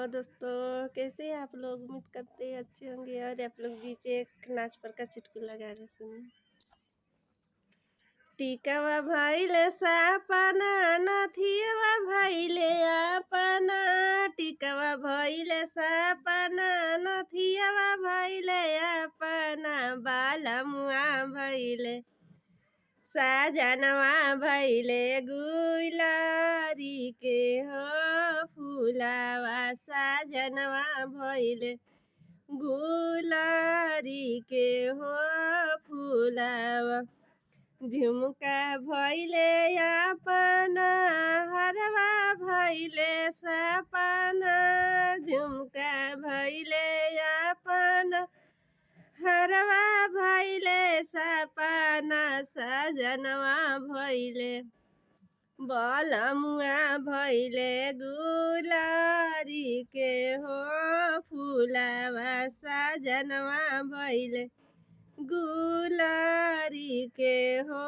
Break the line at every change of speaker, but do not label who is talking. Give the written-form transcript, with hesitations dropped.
Hello दोस्तों, कैसे हैं आप लोग? उम्मीद करते हैं अच्छे होंगे और आप लोग बीच एक नाच पर का चुटकुला गा रहे सुनिए। टिकवा भइले सपना नथियवा भइले अपना, टिकवा भइले सपना नथियवा भइले अपना, बालमुआ भइले साजनवा भइले गुलरी के हो फुलावा, साजनवा भइले गुलरी के हो फुलावा, झुमका भइले अपना हरवा भइले सपना, झुमका भइले अपना हरवा भइले सपना, सजनवा भइले बलमुआ भइले गुलरी के हो फुलावा, सजनवा भइले गुलरी के हो